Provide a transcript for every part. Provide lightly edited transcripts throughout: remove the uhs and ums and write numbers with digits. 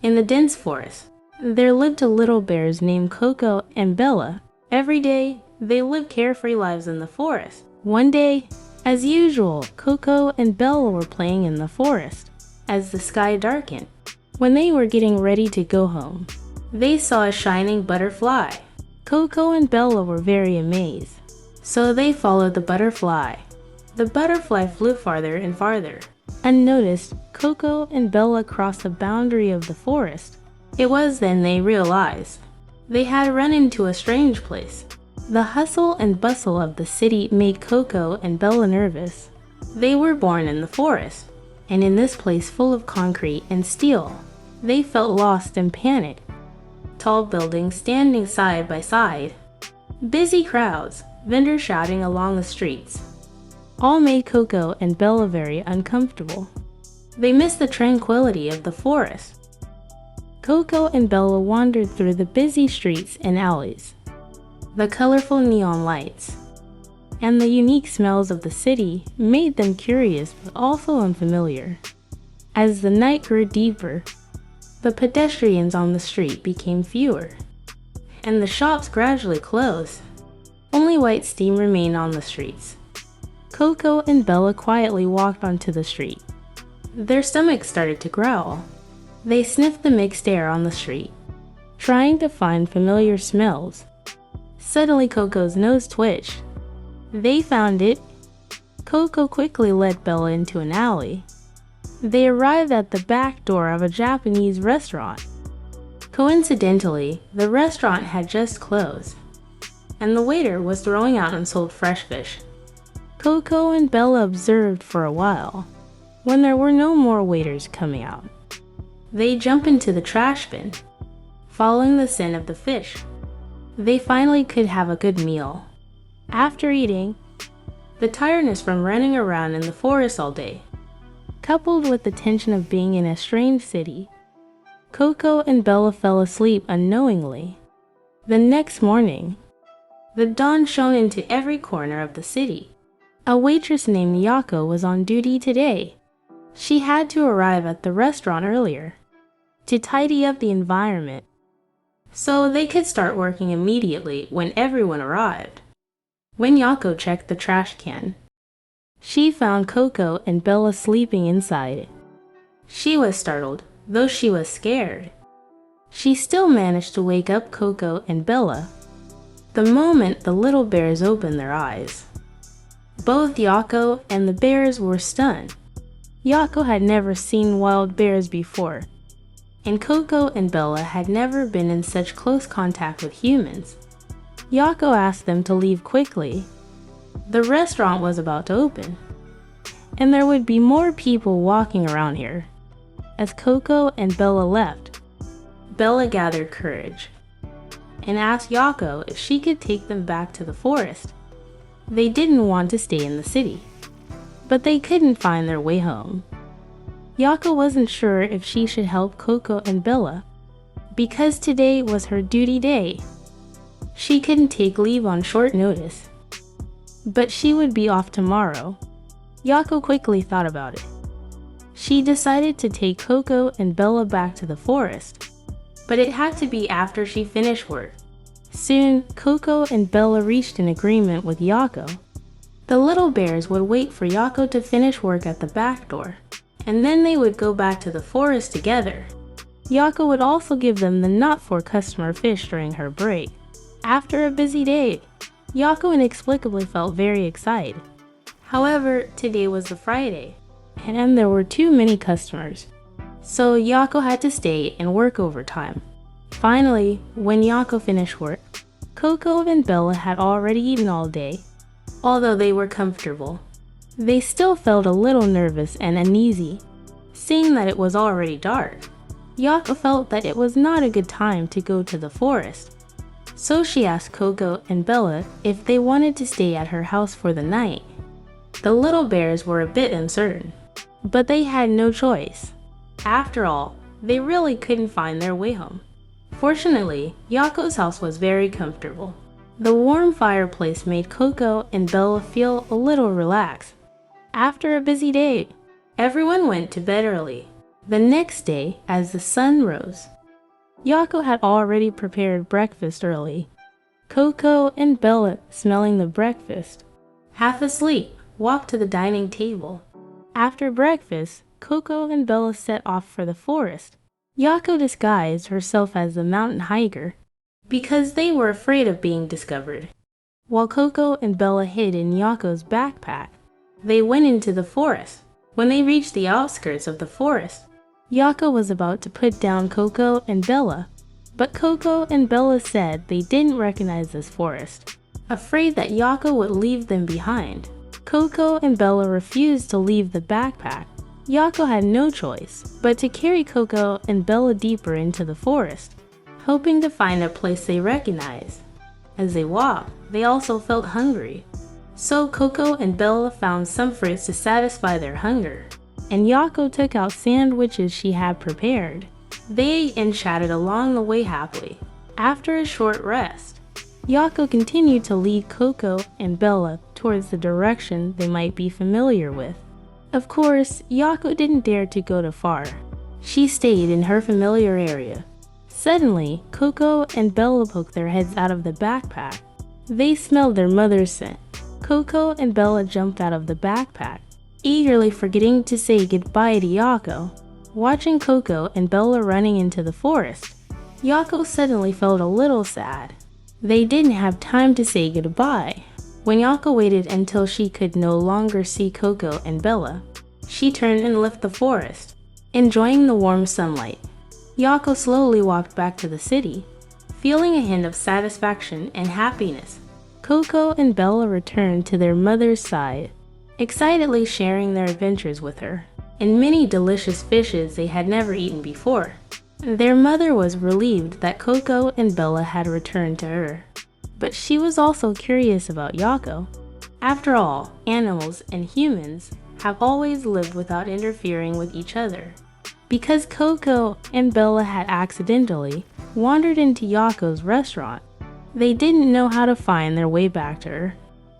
In the dense forest, there lived two little bears named Coco and Bella. Every day, they lived carefree lives in the forest. One day, as usual, Coco and Bella were playing in the forest. As the sky darkened, when they were getting ready to go home, they saw a shining butterfly. Coco and Bella were very amazed, so they followed the butterfly. The butterfly flew farther and farther. Unnoticed, Coco and Bella crossed the boundary of the forest. It was then they realized they had run into a strange place. The hustle and bustle of the city made Coco and Bella nervous. They were born in the forest, and in this place full of concrete and steel, they felt lost and panicked. Tall buildings standing side by side, busy crowds, vendors shouting along the streets, all made Coco and Bella very uncomfortable. They missed the tranquility of the forest. Coco and Bella wandered through the busy streets and alleys. The colorful neon lights and the unique smells of the city made them curious but also unfamiliar. As the night grew deeper, the pedestrians on the street became fewer, and the shops gradually closed. Only white steam remained on the streets. Coco and Bella quietly walked onto the street. Their stomachs started to growl. They sniffed the mixed air on the street, trying to find familiar smells. Suddenly Coco's nose twitched. They found it. Coco quickly led Bella into an alley. They arrived at the back door of a Japanese restaurant. Coincidentally, the restaurant had just closed, and the waiter was throwing out unsold fresh fish. Coco and Bella observed for a while. When there were no more waiters coming out, they jumped into the trash bin, following the scent of the fish. They finally could have a good meal. After eating, the tiredness from running around in the forest all day, coupled with the tension of being in a strange city, Coco and Bella fell asleep unknowingly. The next morning, the dawn shone into every corner of the city. A waitress named Yako was on duty today. She had to arrive at the restaurant earlier to tidy up the environment, so they could start working immediately when everyone arrived. When Yako checked the trash can, she found Coco and Bella sleeping inside. She was startled, though she was scared. She still managed to wake up Coco and Bella the moment the little bears opened their eyes. Both Yako and the bears were stunned. Yako had never seen wild bears before, and Coco and Bella had never been in such close contact with humans. Yako asked them to leave quickly. The restaurant was about to open, and there would be more people walking around here. As Coco and Bella left, Bella gathered courage and asked Yako if she could take them back to the forest. They didn't want to stay in the city, but they couldn't find their way home. Yako wasn't sure if she should help Coco and Bella, because today was her duty day. She couldn't take leave on short notice, but she would be off tomorrow. Yako quickly thought about it. She decided to take Coco and Bella back to the forest, but it had to be after she finished work. Soon, Coco and Bella reached an agreement with Yako. The little bears would wait for Yako to finish work at the back door, and then they would go back to the forest together. Yako would also give them the not-for-customer fish during her break. After a busy day, Yako inexplicably felt very excited. However, today was a Friday, and there were too many customers, so Yako had to stay and work overtime. Finally, when Yako finished work, Coco and Bella had already eaten all day. Although they were comfortable, they still felt a little nervous and uneasy, seeing that it was already dark. Yako felt that it was not a good time to go to the forest, so she asked Coco and Bella if they wanted to stay at her house for the night. The little bears were a bit uncertain, but they had no choice. After all, they really couldn't find their way home. Fortunately, Yako's house was very comfortable. The warm fireplace made Coco and Bella feel a little relaxed. After a busy day, everyone went to bed early. The next day, as the sun rose, Yako had already prepared breakfast early. Coco and Bella, smelling the breakfast, half asleep, walked to the dining table. After breakfast, Coco and Bella set off for the forest. Yako disguised herself as the mountain hiker because they were afraid of being discovered. While Coco and Bella hid in Yako's backpack, they went into the forest. When they reached the outskirts of the forest, Yako was about to put down Coco and Bella, but Coco and Bella said they didn't recognize this forest, afraid that Yako would leave them behind. Coco and Bella refused to leave the backpack. Yako had no choice but to carry Coco and Bella deeper into the forest, hoping to find a place they recognized. As they walked, they also felt hungry. So Coco and Bella found some fruits to satisfy their hunger, and Yako took out sandwiches she had prepared. They ate and chatted along the way happily. After a short rest, Yako continued to lead Coco and Bella towards the direction they might be familiar with. Of course, Yako didn't dare to go too far. She stayed in her familiar area. Suddenly, Coco and Bella poked their heads out of the backpack. They smelled their mother's scent. Coco and Bella jumped out of the backpack, eagerly forgetting to say goodbye to Yako. Watching Coco and Bella running into the forest, Yako suddenly felt a little sad. They didn't have time to say goodbye. When Yako waited until she could no longer see Coco and Bella, she turned and left the forest, enjoying the warm sunlight. Yako slowly walked back to the city, feeling a hint of satisfaction and happiness. Coco and Bella returned to their mother's side, excitedly sharing their adventures with her, and many delicious fishes they had never eaten before. Their mother was relieved that Coco and Bella had returned to her, but she was also curious about Yako. After all, animals and humans have always lived without interfering with each other. Because Coco and Bella had accidentally wandered into Yako's restaurant, they didn't know how to find their way back to her.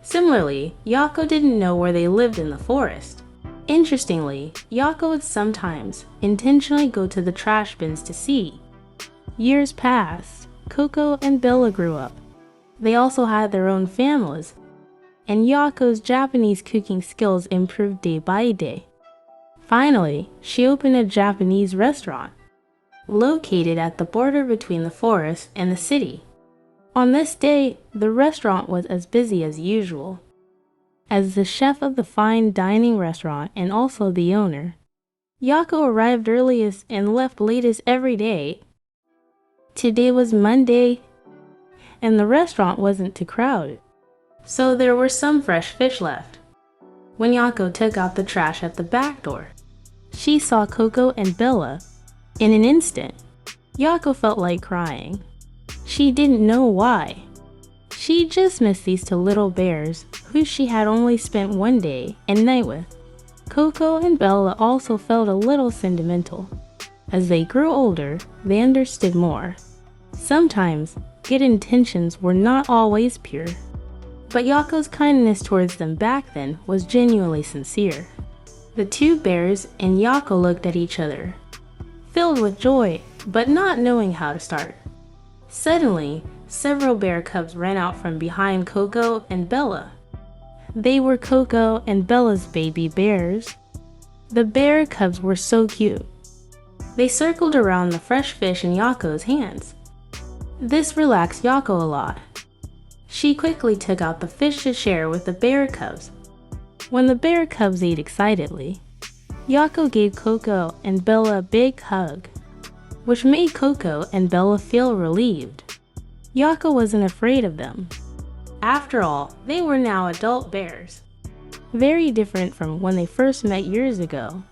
Similarly, Yako didn't know where they lived in the forest. Interestingly, Yako would sometimes intentionally go to the trash bins to see. Years passed. Coco and Bella grew up. They also had their own families, and Yako's Japanese cooking skills improved day by day. Finally, she opened a Japanese restaurant, located at the border between the forest and the city. On this day, the restaurant was as busy as usual. As the chef of the fine dining restaurant and also the owner, Yako arrived earliest and left latest every day. Today was Monday, and the restaurant wasn't too crowded, so there were some fresh fish left. When Yako took out the trash at the back door, she saw Coco and Bella. In an instant, Yako felt like crying. She didn't know why. She just missed these two little bears who she had only spent one day and night with. Coco and Bella also felt a little sentimental. As they grew older, they understood more. Sometimes, good intentions were not always pure, but Yako's kindness towards them back then was genuinely sincere. The two bears and Yako looked at each other, filled with joy, but not knowing how to start. Suddenly, several bear cubs ran out from behind Coco and Bella. They were Coco and Bella's baby bears. The bear cubs were so cute. They circled around the fresh fish in Yako's hands. This relaxed Yako a lot. She quickly took out the fish to share with the bear cubs. When the bear cubs ate excitedly, Yako gave Coco and Bella a big hug, which made Coco and Bella feel relieved. Yako wasn't afraid of them. After all, they were now adult bears, very different from when they first met years ago.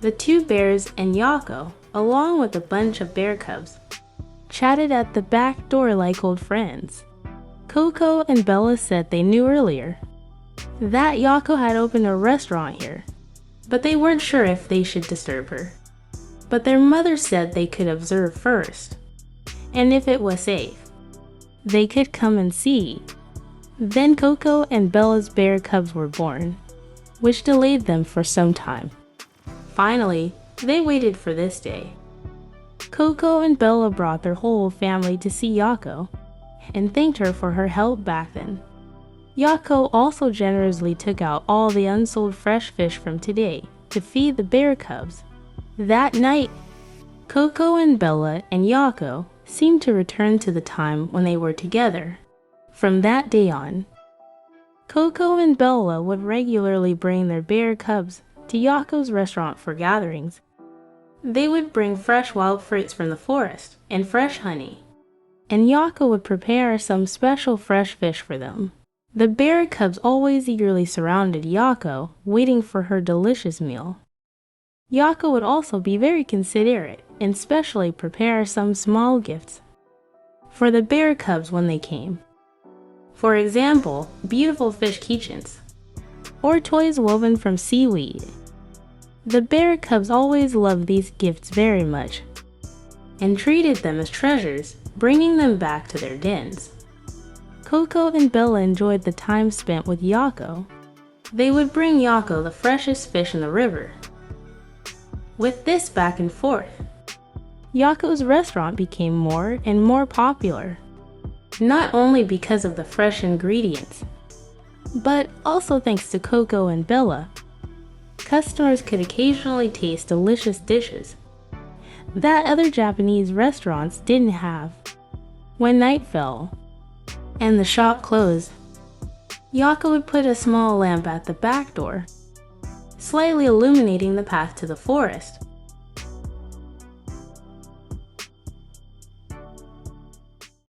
The two bears and Yako, along with a bunch of bear cubs, chatted at the back door like old friends. Coco and Bella said they knew earlier that Yako had opened a restaurant here, but they weren't sure if they should disturb her. But their mother said they could observe first, and if it was safe, they could come and see. Then Coco and Bella's bear cubs were born, which delayed them for some time. Finally, They waited for this day. Coco and Bella brought their whole family to see Yako and thanked her for her help back then. Yako also generously took out all the unsold fresh fish from today to feed the bear cubs. That night, Coco and Bella and Yako seemed to return to the time when they were together. From that day on, Coco and Bella would regularly bring their bear cubs to Yako's restaurant for gatherings. They would bring fresh wild fruits from the forest and fresh honey, and Yako would prepare some special fresh fish for them. The bear cubs always eagerly surrounded Yako, waiting for her delicious meal. Yako would also be very considerate and specially prepare some small gifts for the bear cubs when they came. For example, beautiful fish keychains or toys woven from seaweed. The bear cubs always loved these gifts very much and treated them as treasures, bringing them back to their dens. Coco and Bella enjoyed the time spent with Yako. They would bring Yako the freshest fish in the river. With this back and forth, Yako's restaurant became more and more popular, not only because of the fresh ingredients, but also thanks to Coco and Bella. Customers could occasionally taste delicious dishes that other Japanese restaurants didn't have. When night fell and the shop closed, Yako would put a small lamp at the back door, slightly illuminating the path to the forest.